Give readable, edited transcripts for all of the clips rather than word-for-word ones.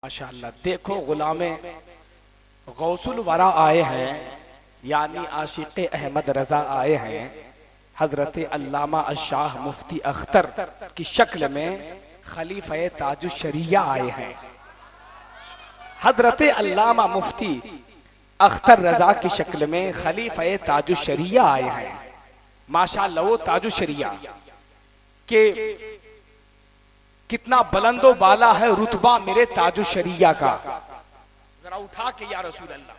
माशाअल्लाह। देखो गुलामे गौसुल वरा आए हैं, यानी आशिक़े अहमद रजा आए हैं। हजरत अल्लामा अशाह मुफ्ती अख्तर की शक्ल में खलीफे ताजुश शरिया आए हैं। हजरत अल्लामा मुफ्ती अख्तर रजा की शक्ल में खलीफे ताजुश शरिया आए हैं। माशाअल्लाह वो ताजुश शरिया के कितना बुलंदो बाला है रुतबा मेरे ताजुश शरिया का। जरा उठा के या रसूल अल्लाह,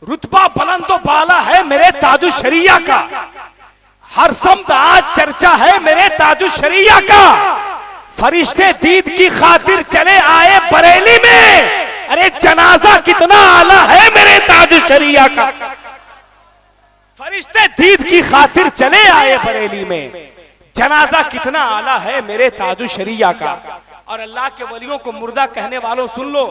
रुतबा बुलंदो बाला है मेरे ताजुश शरिया का। हर समत आज चर्चा है मेरे ताजुश शरिया का। फरिश्ते दीद की खातिर चले आए बरेली में, अरे जनाजा कितना आला है मेरे ताजुश शरिया का। फरिश्ते दीद की खातिर चले आए बरेली में, जनाजा कितना आला है मेरे ताजुश शरिया का। और अल्लाह के वलियों को मुर्दा कहने वालों सुन लो,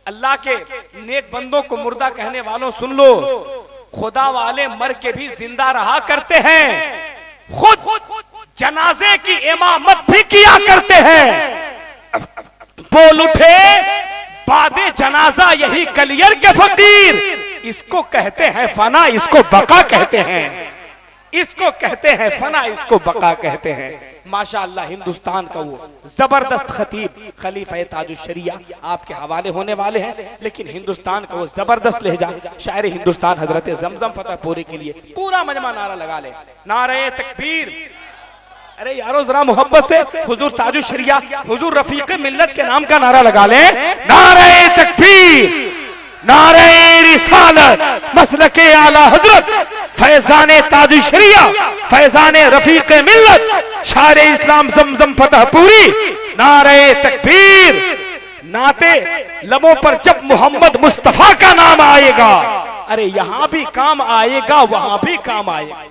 अल्लाह के नेक बंदों को मुर्दा कहने वालों सुन लो, खुदा वाले मर के भी जिंदा रहा करते हैं, खुद जनाजे की इमामत भी किया करते हैं। बोल उठे बादे जनाजा यही कलियर के फकीर, इसको कहते हैं फना, इसको बका कहते हैं, इसको कहते हैं फना, इसको बका कहते हैं। माशाअल्लाह हिंदुस्तान का वो जबरदस्त खतीब खलीफा ताजुश शरिया आपके हवाले होने वाले हैं, लेकिन हिंदुस्तान का वो जबरदस्त लहजा शायर हिंदुस्तान हजरत जमजम फतेहपुरी के लिए पूरा मजमा नारा लगा ले, नारे तकबीर। अरे यारो जरा मोहब्बत से हुजूर ताजुश शरिया, हुजूर रफीक मिल्लत के नाम का नारा लगा ले, नारे तकबीर, नारे रिसालत, मसलके आला हजरत, फैजाने ताजुश शरिया, फैजाने रफीक मिल्लत, शारे इस्लाम जमजम फतेहपुरी, नारे तकबीर। नाते लबों पर जब मोहम्मद मुस्तफा का नाम आएगा, अरे यहां भी काम आएगा वहां भी काम आएगा।